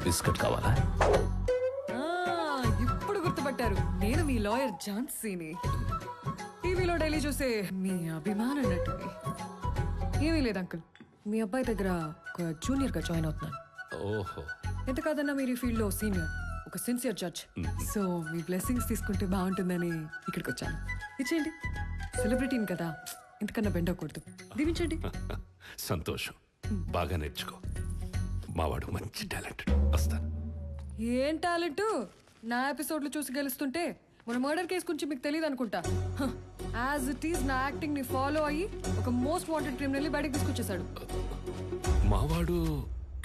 Biscuit కావాలా? ఇప్పుడు గుర్తుపట్టారు, నేను మీ లాయర్ ఝాన్సీని. టీవీలో డైలీ చూసే మీ అభిమాన నటుని. ఏమీ లేదు అంకుల్, మీ అబ్బాయి దగ్గర ఒక జూనియర్ గా జాయిన్ అవుతున్నాను. ఓహో, ఎంత కాదన్నా మీరు ఈ ఫీల్డ్ లో సీనియర్, ఒక సిన్సియర్ జడ్జ్. సో మీ బ్లెస్సింగ్స్ తీసుకుంటే బాగుంటుందని ఇక్కడికి వచ్చాను. ఇచ్చేయండి, సెలబ్రిటీని కదా, ఇంతకన్నా బెండకూడదు. దీవించండి. సంతోషం. బాగా నేర్చుకో. మావాడు మంచి టాలెంటెడ్. వస్తాను. ఏం టాలెంట్? నా ఎపిసోడ్లు చూసి గెలుస్తుంటే మన మర్డర్ కేసు గురించి మీకు తెలియదు అనుకుంటా. యాజ్ ఇట్ ఈస్ నా యాక్టింగ్ ని ఫాలో అయ్యి ఒక మోస్ట్ వాంటెడ్ క్రిమినల్ బయటకు తీసుకొచ్చేసాడు. మావాడు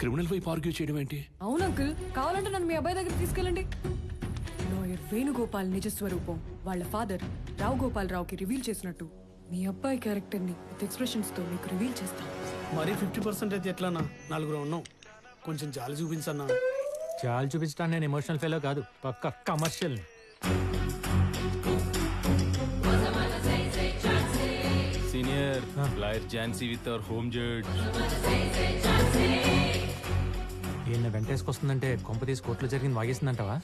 క్రిమినల్ వైపు ఆర్గ్యూ చేయడం ఏంటి? అవును అంకుల్, కావాలంటే నన్ను మీ అబ్బాయి దగ్గర తీసుకెళ్ళండి. లాయర్ వేణుగోపాల్ నిజ స్వరూపం వాళ్ళ ఫాదర్ రావు గోపాల్ రావుకి రివీల్ చేసినట్టు మీ అబ్బాయి క్యారెక్టర్ ని విత్ ఎక్స్ప్రెషన్స్ తో మీకు రివీల్ చేస్తాం. మరి 50% అయితే ఎట్లానా? నలుగురు ఉన్నాం, కొంచెం జాలి చూపించన్నా. చాలు చూపించడానికి నేను ఎమోషనల్ ఫెలో కాదు, పక్క commercial. Senior lawyer Jhansi with our home judge. ఈయన వెంటేసుకొస్తుందంటే కొంప తీసి కోర్టులో జరిగింది వాగేసిందంటావా?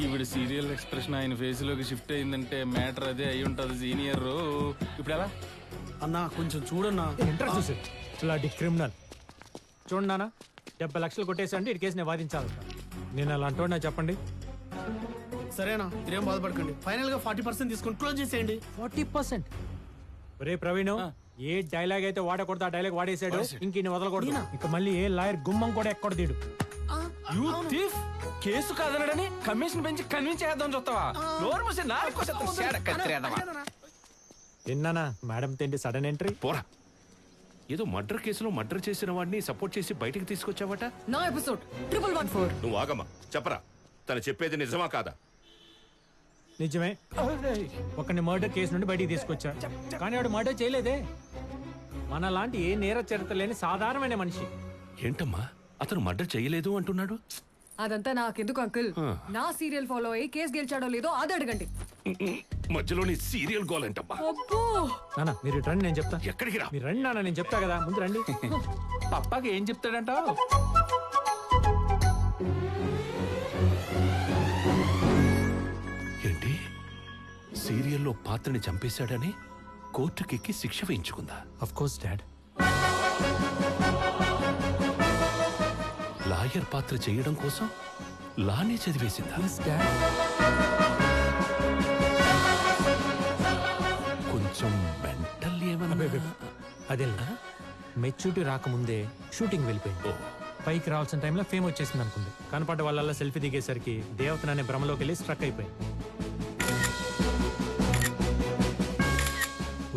ఈవిడ సీరియల్ ఎక్స్ప్రెషన్ ఆయన ఫేస్ లోకి షిఫ్ట్ అయిందంటే మ్యాటర్ అదే అయి ఉంటది సీనియర్. ఇప్పుడు ఎలా అన్నా కొంచెం చూడన్నా. ఇంట్రెస్ట్ చూసి ఇలాంటి క్రిమినల్ చూడండి నాన్న, 70 లక్షలు కొట్టేసండి ఇటు కేసు నేను వాదించాలి. నేను అలా అంటున్నా చెప్పండి. సరేనా, మీరేం బాధపడకండి. ఫైనల్ గా 40% తీసుకొని క్లోజ్ చేసేయండి. 40%? ఒరే ప్రవీణ్, ఏ డైలాగ్ అయితే వాడకూడదు ఆ డైలాగ్ వాడేసాడు. ఇంక ఇన్ని వదలకూడదు. ఇక మళ్ళీ ఏ లాయర్ గుమ్మం కూడా ఎక్కడ తీడు. యూ థీఫ్, కేసు కాదనడని కమిషన్ పెంచి కన్విన్స్ చేద్దాం చూస్తావా? నోరు మూసి విన్నానా మేడం తిండి సడన్ ఎంట్రీ. పోరా, ఏదో మర్డర్ కేసులో మర్డర్ చేసిన వాడిని సపోర్ట్ చేసి బయటికి తీసుకొచ్చావట. నా ఎపిసోడ్ 114. నువ్వు ఆగమ్మా, చెప్పరా, తను చెప్పేది నిజమా కాదా? నిజమే, ఒకరిని మర్డర్ కేసు నుండి బయటికి తీసుకొచ్చా. కానీ వాడు మర్డర్ చేయలేదే. మన లాంటి ఏ నేర చరిత్ర లేని సాధారణమైన మనిషి. ఏంటమ్మా, అతను మర్డర్ చేయలేదు అంటున్నాడు? అదంతా నాకెందుకు అంకుల్, నా సీరియల్ ఫాలో అయ్యి కేసు గెలిచాడో లేదో అది అడగండి. మధ్యలోని సీరియల్ గోల్ ఏంటమ్మా? అబ్బో, నాన్న మీరు ఇటు రండి, నేను చెప్తా. ఎక్కడికి రా? మీరు రండి నాన్న, నేను చెప్తా కదా, ముందు రండి. పప్పాకి ఏం చెప్తాడంటావు? ఏంటి, సీరియల్లో పాత్రని చంపేశాడని కోర్టుకెక్కి శిక్ష వేయించుకుందా? Of course dad. లాయర్ పాత్ర చేయడం కోసం లానే చదివేసిందా? కొంచెం మెంటల్ ఏమన్నా? అదే మెచ్యూరిటీ రాకముందే షూటింగ్ వెళ్ళిపోయింది. పైకి రావాల్సిన టైంలో ఫేమ్ వచ్చేసింది అనుకుంది. కనపడ్డ వాళ్ళ సెల్ఫీ దిగేసరికి దేవతననే భ్రమలోకి వెళ్ళి స్ట్రక్ అయిపోయింది.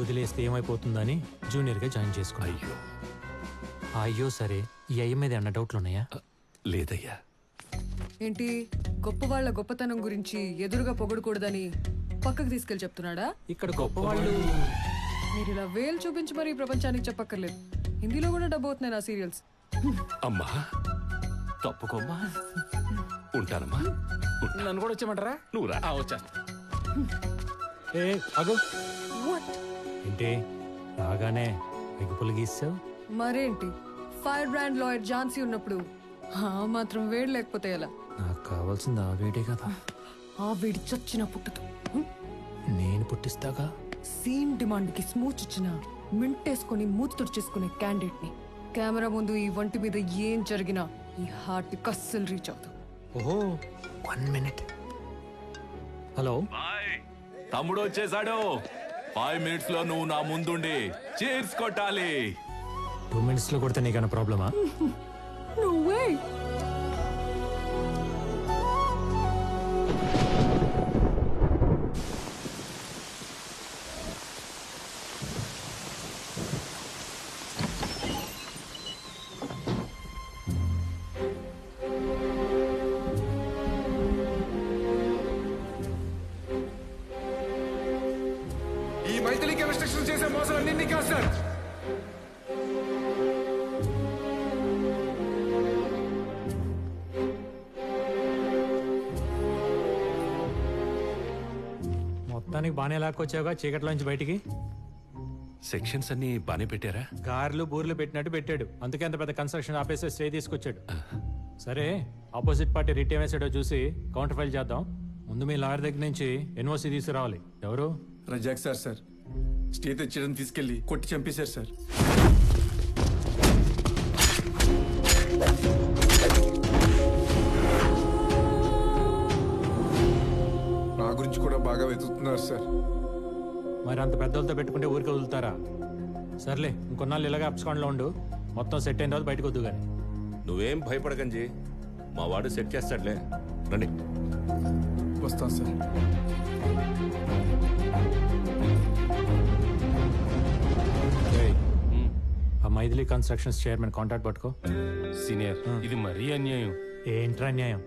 వదిలేస్తే ఏమైపోతుందని జూనియర్ గా జాయిన్ చేసుకున్నా. అయ్యో అయ్యో సరే, ఈ అయ్య మీద అన్న డౌట్లు ఉన్నాయా? లేదయ్యా. ఏంటి గొప్ప వాళ్ళ గొప్పతనం గురించి ఎదురుగా పొగడకూడదని పక్కకు తీసుకెళ్లి చెప్తున్నాడా? ఇక్కడ గొప్ప వాళ్ళు మీరు ఇలా వేలు చూపించి మరి ప్రపంచానికి చెప్పక్కర్లేదు. హిందీలో కూడా డబ్బు అవుతున్నాయి నా సీరియల్స్. అమ్మా తప్పుకోమ్మా, ఉంటానమ్మా. నన్ను కూడా వచ్చేయమంటారా? నువ్వు రా. వచ్చేస్తా. ఏ అగు ఏంటి రాగానే ఎగుపులు గీసావు? మరేంటి, ఫైర్ బ్రాండ్ లాయర్ ఝాన్సీ ఉన్నప్పుడు ఆ మాత్రం వేడి లేకపోతే ఎలా? నాకు కావాల్సింది ఆ వేడే కదా. ఆ వేడి చచ్చిన పుట్టుతో నేను పుట్టిస్తాగా. సేమ్ డిమాండ్ కి స్మూచ్ ఇచ్చిన మింటేసుకొని మూతి తుడిచేసుకునే క్యాండిడేట్ ని కెమెరా ముందు ఈ వంటి మీద ఏం జరిగినా ఈ హార్ట్ కస్సలు రీచ్ అవుతావు. ఓహో 1 minute. హలో, తమ్ముడు వచ్చేసాడు. 5 minutes లో నువ్వు నా ముందుండి చీర్స్ కొట్టాలి. 2 minutes లో కొడితే నీకన్నా ప్రాబ్లమా? No way. ఈ మైథిలికి రెస్ట్రిక్షన్ చేసే మోసం అన్ని కాదు సార్. మొత్తానికి బాగానే లాక్కొచ్చావుగా చీకట్లోంచి బయటికి. సెక్షన్స్ అన్ని బానే పెట్టారా? గార్లు బూర్లు పెట్టినట్టు పెట్టాడు. అందుకే అంత పెద్ద కన్స్ట్రక్షన్ ఆపేసి స్టే తీసుకొచ్చాడు. సరే, ఆపోజిట్ పార్టీ రిట్ ఏమేసాడో చూసి కౌంటర్ ఫైల్ చేద్దాం. ముందు మీ లాయర్ దగ్గర నుంచి ఎన్ఓసి తీసుకురావాలి. ఎవరు? రజాక్ సార్ స్టే తెచ్చడం తీసుకెళ్లి కొట్టి చంపేశారు సార్. నా గురించి కూడా బాగా వెతుకుతున్నారు సార్. మరి అంత పెద్దలతో పెట్టుకుంటే ఊరికి వదులుతారా? సర్లే, ఇంకొన్నాళ్ళు ఇలాగే అప్స్కాండ్లో ఉండు. మొత్తం సెట్ అయిన తర్వాత బయటకు వద్దు కానీ. నువ్వేం భయపడకంజీ, మా వాడు సెట్ చేస్తాడులే. రండి. వస్తాను సార్. ఆ మైథిలి కన్స్ట్రక్షన్స్ చైర్మన్ కాంటాక్ట్ పట్టుకో. సీనియర్, ఇది మరీ అన్యాయం. ఏంట్రా న్యాయం?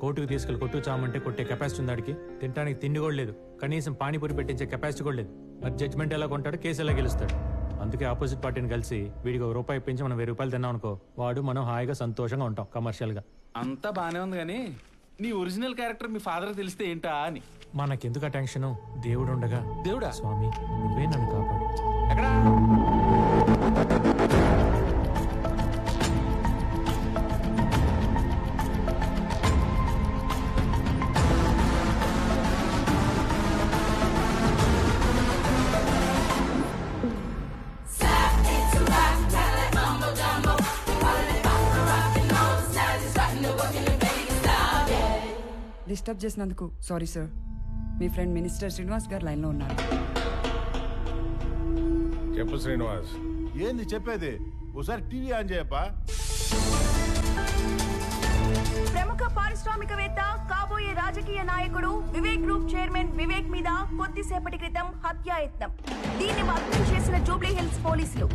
కోర్టుకు తీసుకెళ్లి కొట్టు చామంటే కొట్టే కెపాసిటీ ఉంది ఆడికి. తినడానికి తిండి కూడా లేదు, కనీసం పానీపూరి పెట్టించే కెపాసిటీ కూడా లేదు. మరి జడ్జ్మెంట్ ఎలా కొంటాడు, కేసు ఎలా గెలుస్తాడు? అందుకే ఆపోజిట్ పార్టీని కలిసి వీడికి ₹1 పెంచి మనం ₹1000 తిన్నాం అనుకో, వాడు మనం హాయిగా సంతోషంగా ఉంటాం కమర్షియల్ గా. అంతా బానే ఉంది కానీ నీ ఒరిజినల్ క్యారెక్టర్ మీ ఫాదర్ తెలిస్తే ఏంటా అని. మనకెందుకు ఆ టెన్షన్? దేవుడు ఉండగా. దేవుడా? స్వామి, నువ్వే నన్ను కాపాడు. ఎక్కడా? డిస్టర్బ్ చేసినందుకు సారీ సార్. మీ ఫ్రెండ్ మినిస్టర్ శ్రీనివాస్ గారు లైన్లో ఉన్నారు. చెప్పు శ్రీనివాస్. ఏంది చెప్పేది? ఒకసారి టీవీ ఆన్ చేయప్పా. ప్రముఖ పారిశ్రామికవేత్త, కాబోయే రాజకీయ నాయకుడు వివేక్ గ్రూప్ చైర్మన్ వివేక్ మీద కొద్దిసేపటి క్రితం హత్యాయత్నం. దీన్ని భగ్నం చేసిన జూబ్లీ హిల్స్ పోలీసులు.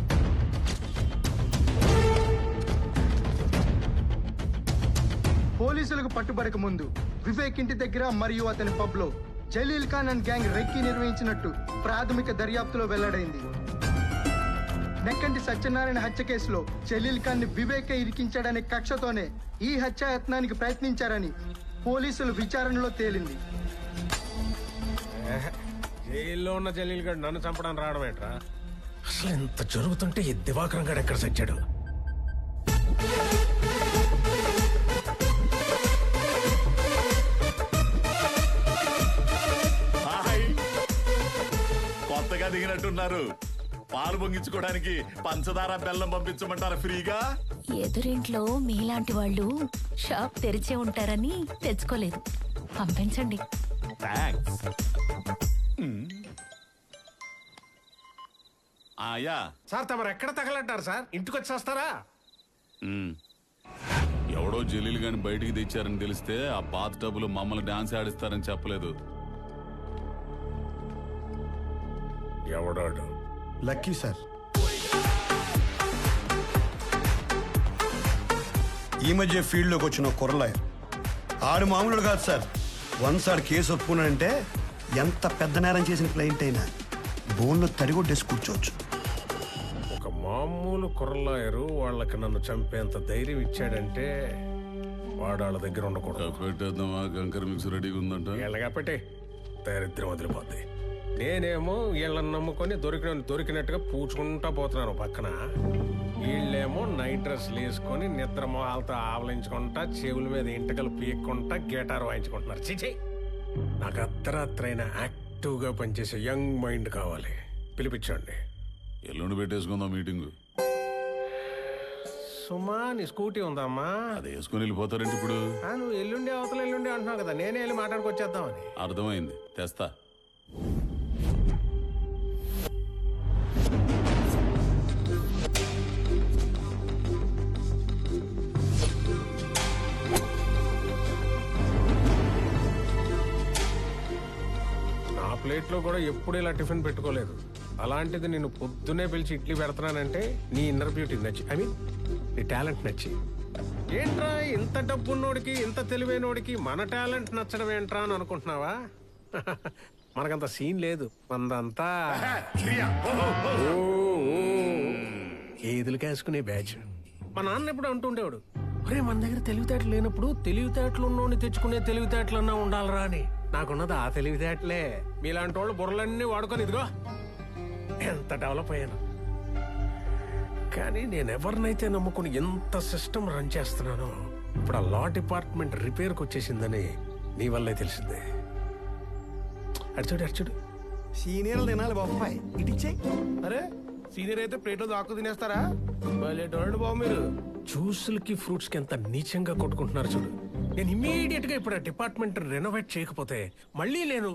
పోలీసులకు పట్టుబడక ముందు వివేక్ ఇంటి దగ్గర మరియు అతని పబ్ లో Jaleel Khan and gang recce నిర్వహించినట్టు ప్రాథమిక దర్యాప్తులో వెల్లడైంది. నెక్కంటి సత్యనారాయణ హత్య కేసులో జలీల్ ఖాన్ ని వివేకే ఇరికించాడనే కక్షతోనే ఈ హత్యాయత్నానికి ప్రయత్నించారని పోలీసులు విచారణలో తేలింది. జైల్లో ఉన్న జలీల్ గడ్ నన్ను చంపడానికి రావడం ఏంట్రా? అసలు ఇంత జరుగుతుంటే ఈ దివాకరం గడ్ ఎక్కడ సచ్చాడు? కొత్తగా దిగినట్టున్నారు. పాలు పొంగించుకోవడానికి పంచదార బెల్లం పంపించమంటారా ఫ్రీగా? ఎదురింట్లో మీలాంటి వాళ్ళు షాప్ తెరిచే ఉంటారని తెచ్చుకోలేదు. పంపించండి. థాంక్స్. ఆయా సార్ తమరు ఎక్కడ తగలంటారు సార్? ఇంటికి వచ్చి వస్తారా? ఎవడో జలీల్ గాని బయటికి తెచ్చారని తెలిస్తే ఆ బాత్ టబ్బులు మమ్మల్ని డాన్స్ ఆడిస్తారని చెప్పలేదు. ఎవడాడు? Lucky sir. ఈ మధ్య ఫీల్డ్లోకి వచ్చిన కుర్రలాయర్ ఆడు మామూలు కాదు సార్. వన్స్ ఆడు కేసు ఒప్పుకున్నాడంటే ఎంత పెద్ద నేరం చేసిన క్లయింట్ అయినా బోన్లో తడిగొట్టేసి కూర్చోవచ్చు. ఒక మామూలు కుర్రలాయరు వాళ్ళకి నన్ను చంపేంత ధైర్యం ఇచ్చాడంటే వాడు వాళ్ళ దగ్గర ఉండకూడదు. పెట్టేద్దామా? కంకర మిక్స్ రెడీగా ఉందంట. వీళ్ళగా పెట్టి దరిద్రం వదిలిపోద్ది. నేనేమో వీళ్ళని నమ్ముకొని దొరికినట్టుగా పూచుకుంటా పోతున్నాను పక్కన. వీళ్ళేమో నైట్ డ్రెస్లు వేసుకొని నిద్ర మొహాలతో ఆవలించుకుంటా, చెవుల మీద ఇంటకలు పీక్కుంటా, గిటార్ వాయించుకుంటున్నారు. చిచి, నాకు అర్ధరాత్రైన యాక్టివ్గా పనిచేసే యంగ్ మైండ్ కావాలి. పిలిపించండి. ఎల్లుండి పెట్టేసుకుందాం మీటింగ్. సుమా, నీ స్కూటీ ఉందమ్మా? అది వేసుకుని వెళ్ళిపోతారంటే ఇప్పుడు. నువ్వు ఎల్లుండి అవతల ఎల్లుండి అంటున్నావు కదా, నేనే వెళ్ళి మాట్లాడుకొచ్చేద్దామని. అర్థమైంది, తెస్తా. నా ప్లేట్లో కూడా ఎప్పుడు ఇలా టిఫిన్ పెట్టుకోలేదు. అలాంటిది నేను పొద్దునే పిలిచి ఇడ్లీ పెడుతున్నానంటే నీ ఇన్నర్ బ్యూటీ నచ్చి, ఐ మీన్ నీ టాలెంట్ నచ్చి. ఏంట్రా ఇంత డబ్బున్నోడికి, ఇంత తెలివైనోడికి మన టాలెంట్ నచ్చడం ఏంట్రా అని అనుకుంటున్నావా? మనకంత సీన్ లేదు. మనదంతా ఏదులు కాసుకునే బ్యాచ్. మా నాన్న ఎప్పుడు అంటుండేవాడు, ఒరే మన దగ్గర తెలివితేటలు లేనప్పుడు తెలివితేటలు ఉన్నోడిని తెచ్చుకునే తెలివితేటలన్నా ఉండాలరా అని. నాకున్నది ఆ తెలివితేటలే. మీలాంటి వాళ్ళు బుర్రలన్నీ వాడుకొని ఇదిగో ఎంత డెవలప్ అయ్యాను. కానీ నేను ఎవరినైతే నమ్ముకుని ఎంత సిస్టమ్ రన్ చేస్తున్నానో ఇప్పుడు ఆ లా డిపార్ట్మెంట్ రిపేర్కి వచ్చేసిందని నీ వల్లే తెలిసిందే. అర్చుడు సీనియర్లు తినాలి బాబాయ్, ఇటిచ్చే. అరే సీనియర్ అయితే ప్లేట్లో దాక్కు తినేస్తారా? భలేటోళ్ళు బాబు మీరు. జ్యూసులకి ఫ్రూట్స్ కి ఎంత నీచంగా కొట్టుకుంటున్నారు చూడు. నేను ఇమీడియట్ గా ఇప్పుడు ఆ డిపార్ట్మెంట్ రెనోవేట్ చేయకపోతే మళ్ళీ నేను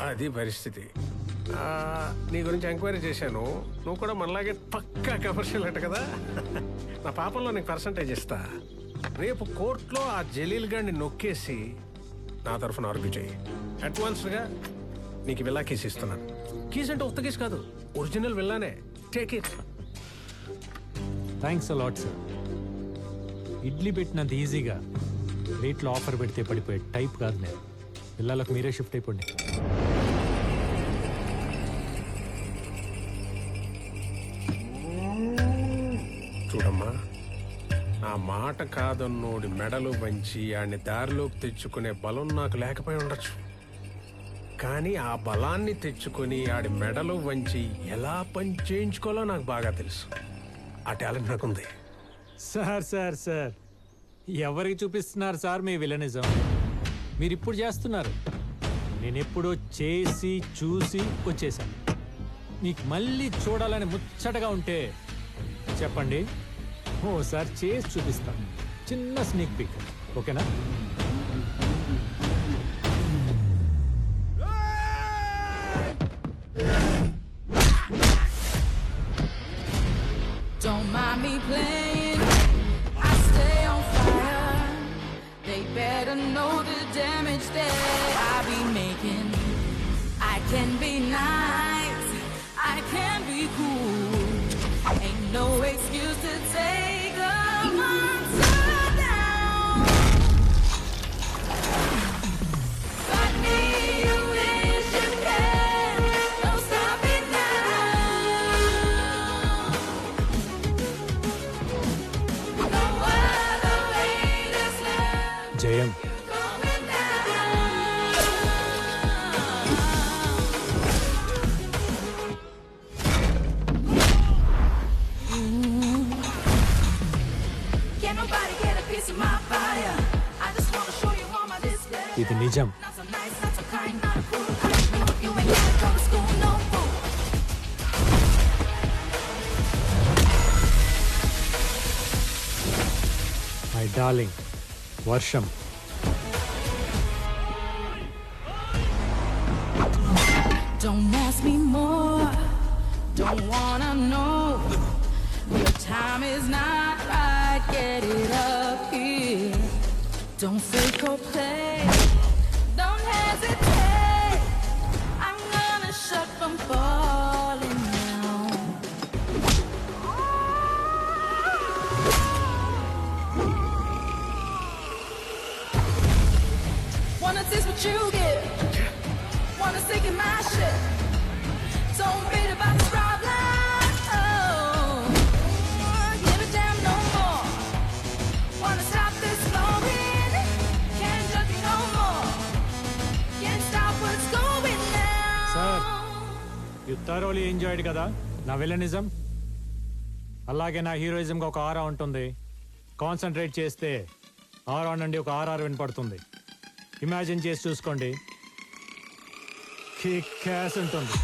అది పరిస్థితి. నీ గురించి ఎంక్వైరీ చేశాను. నువ్వు కూడా మనలాగే పక్కా కమర్షియల్ అట కదా. నా పాపంలో నీకు పర్సంటేజ్ ఇస్తా. రేపు కోర్టులో ఆ జలీల్ గారిని నొక్కేసి నా తరఫున ఆర్గ్యూ చేయి. అడ్వాన్స్ గా నీకు విల్లా కేసు ఇస్తున్నాను. కేసు అంటే ఉత్త కేసు కాదు, ఒరిజినల్ విల్లానే. Take it. Thanks a lot sir. Idli పెట్టినంత ఈజీగా రేట్లో ఆఫర్ పెడితే పడిపోయే టైప్ కాదు నేను. పిల్లలకు మీరే షిఫ్ట్ అయిపోండి. చూడమ్మా, నా మాట కాదన్నోడి మెడలు వంచి ఆడిని దారిలోకి తెచ్చుకునే బలం నాకు లేకపోయి ఉండొచ్చు. కానీ ఆ బలాన్ని తెచ్చుకొని ఆడి మెడలు వంచి ఎలా పని చేయించుకోవాలో నాకు బాగా తెలుసు. ఆ టాలెంట్ నాకుంది. సార్ సార్ సార్ ఎవరికి చూపిస్తున్నారు సార్ మీ విలనిజం? మీరు ఇప్పుడు చేస్తున్నారు. నేను ఎప్పుడో చేసి చూసి వచ్చేసాను. మీకు మళ్ళీ చూడాలని ముచ్చటగా ఉంటే చెప్పండి, ఓసారి చేసి చూపిస్తాను. చిన్న స్నీక్ పిక్, ఓకేనా? Don't mind me playing, I stay on fire. They better know the damage that I be making. I can be nice, I can be cool. Ain't no excuse to take a monster down. Fight me, you wish you can. Don't stop it now. No other way to slap జయం. going down. Can't nobody get a piece of my fire. I just wanna show you all my display. ఇది నిజం. Not so nice, not so kind, not cool. No, you ain't gotta go to school, no fool. My darling వర్షం. Don't ask me more, don't wanna know. Your time is not right, get it up here. Don't fake or play, don't hesitate. I'm gonna shut from falling down. Wanna taste what you get, wanna sink in my shit. Don't beat about this problem. Oh, give a damn no more. Wanna stop this flowing? Can't judge me no more. Can't stop what's going sir, down. You thoroughly enjoyed కదా నా villainism? అలాగే నా హీరోయిజంకి ఒక ఆరా ఉంటుంది. Concentrate చేస్తే ఆరా నుండి ఒక RR వినపడుతుంది. ఇమాజిన్ చేసి చూసుకోండి, కిక్ యాస్ ఉంటుంది.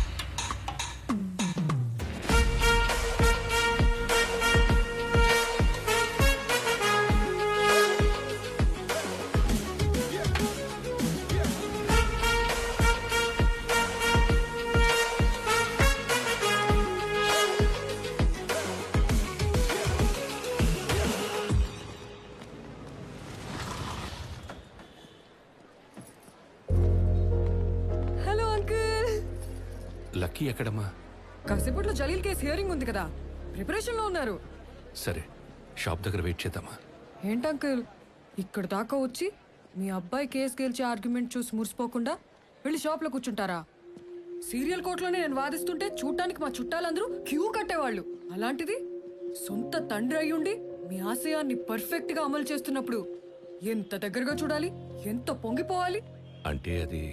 Hello uncle. లక్కీ ఎక్కడమ్మా? కాసేపట్లో జలీల్ కేసు హియరింగ్ ఉంది కదా, ప్రిపరేషన్ లో ఉన్నారు. సరే, షాప్ దగ్గర వెయిట్ చేద్దామా? ఏంటి అంకుల్ ఇక్కడ దాకా వచ్చి మీ అబ్బాయి కేసు గెలిచే ఆర్గ్యుమెంట్ చూసి మురిసిపోకుండా వెళ్ళి షాప్ లో కూర్చుంటారా? సీరియల్ కోర్టులోనే నేను వాదిస్తుంటే చూడటానికి మా చుట్టాలందరూ క్యూ కట్టేవాళ్ళు. అలాంటిది సొంత తండ్రి అయ్యుండి మీ ఆశయాన్ని పర్ఫెక్ట్ గా అమలు చేస్తున్నప్పుడు ఎంత దగ్గరగా చూడాలి, ఎంత పొంగిపోవాలి? అంటే అది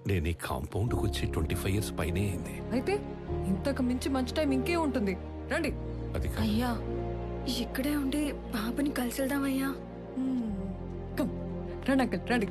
నేను ఈ కాంపౌండ్కి వచ్చి 25 years పైనే అయింది. అయితే ఇంతకు మించి మంచి టైం ఇంకే ఉంటుంది. రండి. అది కాదు. అయ్యా ఇక్కడే ఉండి బాబుని కలిసి వెళ్దామయ్యా. కమ్ రండి అంకుల్ రండి.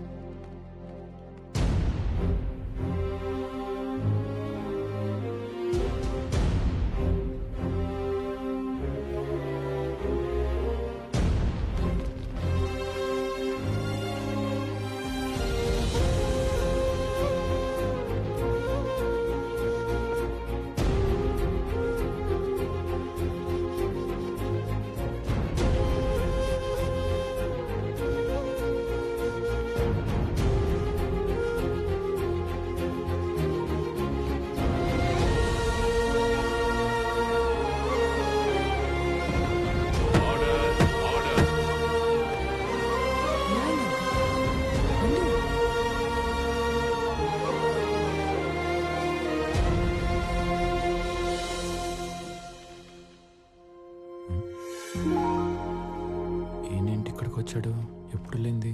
ఏంటి ఇక్కడికి వచ్చాడు? ఎప్పుడు లేంది?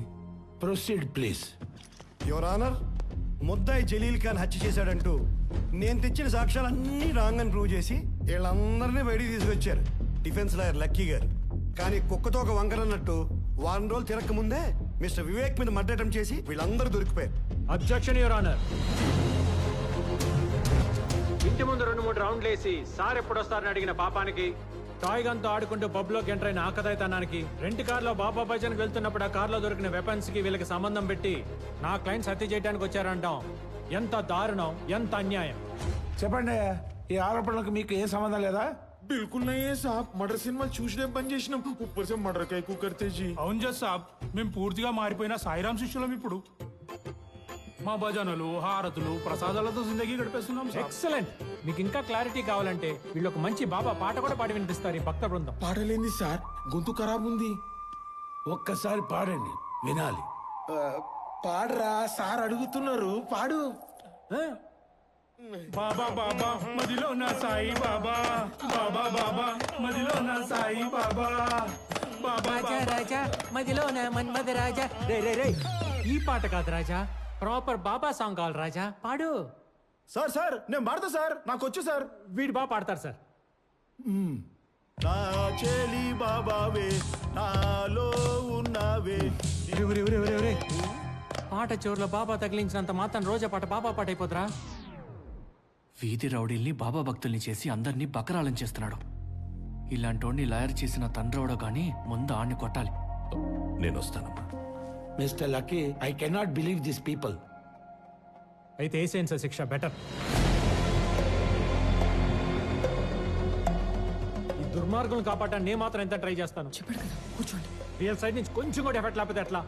Proceed please. యువర్ ఆనర్, ముద్దాయి జలీల్ ఖాన్ హత్య చేశాడంటూ నేను తెచ్చిన సాక్ష్యాలన్నీ రాంగ్ అని ప్రూవ్ చేసి వీళ్ళందరినీ బయటికి తీసుకొచ్చారు డిఫెన్స్ లాయర్ లక్కీ గారు. కానీ కుక్కతో ఒక వంకరన్నట్టు వారం రోజులు తిరక్క ముందే మిస్టర్ వివేక్ మీద మర్డర్ అటెంప్ట్ చేసి వీళ్ళందరూ దొరికిపోయారు. Objection your honour. ఇంటి ముందు 2-3 రౌండ్లు వేసి సార్ ఎప్పుడు వస్తారని అడిగిన పాపానికి, టాయ్ గన్తో ఆడుకుంటూ పబ్లోకి ఎంటర్ అయిన ఆకదాయితనానికి, రెంట్ కార్లో బాబా భజన్కి వెళ్తున్నప్పుడు ఆ కార్లో దొరికిన వెపన్స్ కి వీళ్ళకి సంబంధం పెట్టి నా క్లయింట్స్ హత్య చేయడానికి వచ్చారంటాం. ఎంత దారుణం, ఎంత అన్యాయం. చెప్పండి, ఈ ఆరోపణలకు మీకు ఏం సంబంధం లేదా? బిల్కుల్ నయ్యే సాబ్. మర్డర్ సినిమాలు చూసినే పని చేసినాం. ఉప్పర్ సే మర్డర్ కై కుకర్తే జీ. అవును జస్ సాబ్, మేము పూర్తిగా మారిపోయిన సాయిరాం శిష్యులం. ఇప్పుడు మా భజనలు, హారతులు, ప్రసాదాలతో జిందగీ గడిపేస్తున్నాం. ఎక్సలెంట్. మీకు ఇంకా క్లారిటీ కావాలంటే వీళ్ళు ఒక మంచి బాబా పాట కూడా పాడి వినిపిస్తారు ఈ భక్త బృందం. పాడలేంది సార్, గొంతు ఖరాబ్ ఉంది. ఒక్కసారి పాడండి, వినాలి. పాడరా సార్ అడుగుతున్నారు, పాడు. బాబా బాబా మదిలో నా సాయి బాబా, బాబా బాబా మదిలో నా సాయి బాబా, బాబా రాజా మదిలో నా మన్మద రాజా. రే రే రే, ఈ పాట కాదు రాజా, ప్రాపర్ బాబా సాంగ్ కావాలి రాజా, పాడు. సార్ నేను పాడతా సార్, నాకు వచ్చు సార్. వీడు బాగా పాడతారు సార్. నా చెలి బాబావే, నాలో ఉన్నావే. పాట చివరిలో బాబా తగిలించినంత మాత్రం రోజా పాట బాబా పాట అయిపోతురా? వీధి రౌడీల్ని బాబా భక్తుల్ని చేసి అందరినీ బకరాలం చేస్తున్నాడు. ఇలాంటోడిని లాయర్ చేసిన తండ్రోడో గాని ముందు ఆడిని కొట్టాలి. నేను వస్తానమ్మా. Mister lucky, I cannot believe this people. అయితే వేసేయండి సార్ శిక్ష, బెటర్. ఈ దుర్మార్గులను కాపాడటాన్ని నేను మాత్రం ఎంత ట్రై చేస్తాను. కూర్చోండి. రియల్ సైడ్ నుంచి కొంచెం కూడా ఎఫెక్ట్ లేకపోతే ఎట్లా?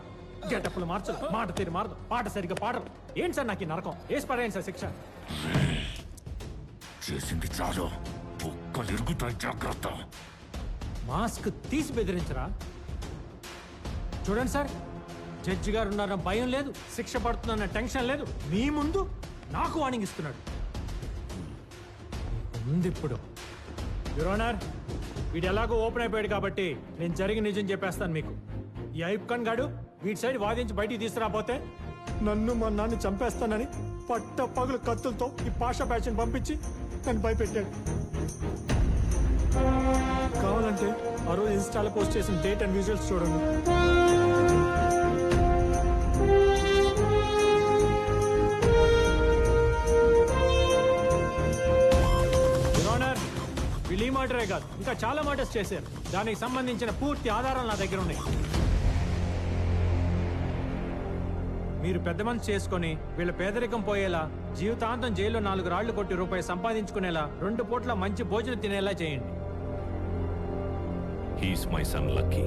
గెటప్పులు మార్చరు, మాట తీరు మారదు, పాట సరిగ్గా పాడరు. ఏంటి సార్ నాకు ఈ నరకం? వేసి పడేయండి సార్ శిక్ష. చేసింది చాలు, బొక్కలు ఇరుగుతాయి, జాగ్రత్త. మాస్క్ తీసి బెదిరించరా? చూడండి సార్, జడ్జి గారు ఉన్నారన్న భయం లేదు, శిక్ష పడుతుందన్న టెన్షన్ లేదు. మీ ముందు నాకు వార్నింగ్ ఇస్తున్నాడు. ఉంది ఇప్పుడు. యువర్ ఆనర్, వీడు ఎలాగో ఓపెన్ అయిపోయాడు కాబట్టి నేను జరిగి నిజం చెప్పేస్తాను మీకు. ఈ ఐబ్ ఖాన్ గాడు వీడి సైడ్ వాదించి బయటికి తీసుకురాపోతే నన్ను మా నాన్ని చంపేస్తానని పట్ట పగులు కత్తులతో ఈ పాషా బ్యాచ్ని పంపించి నన్ను భయపెట్టాడు. కావాలంటే ఆ రోజు ఇన్స్టాలో పోస్ట్ చేసిన డేట్ అండ్ విజువల్స్ చూడండి. వీళ్ళు ఈ మర్డరే కాదు, ఇంకా చాలా మర్డర్స్ చేశారు. దానికి సంబంధించిన పూర్తి ఆధారాలు నా దగ్గర ఉన్నాయి. మీరు పెద్ద మనసు చేసుకొని వీళ్ళ పేదరికం పోయేలా, జీవితాంతం జైల్లో 4 రాళ్లు కొట్టి రూపాయి సంపాదించుకునేలా, 2 పూట్ల మంచి భోజనం తినేలా చేయండి. He's my son lucky,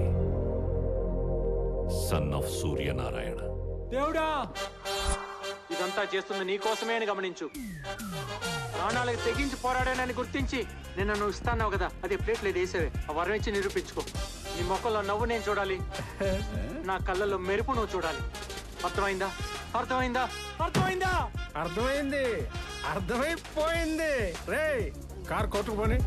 son of Suryanarayana. దేవుడా, ఇదంతా చేస్తుంది నీకోసమే అని గమనించు. ప్రాణాలకు తెగించి పోరాడానని గుర్తించి నిన్న నువ్వు ఇస్తాన్నావు కదా, అదే ప్లేట్లు వేసేవే. ఆ వరం ఇచ్చి నిరూపించుకో. నీ మొక్కల్లో నవ్వు నేను చూడాలి, నా కళ్ళల్లో మెరుపు నువ్వు చూడాలి. అర్థమైందా? అర్థమైందా? అర్థమైందా? అర్థమైంది, అర్థమైపోయింది. రే కార్ కొట్టుకుపోని.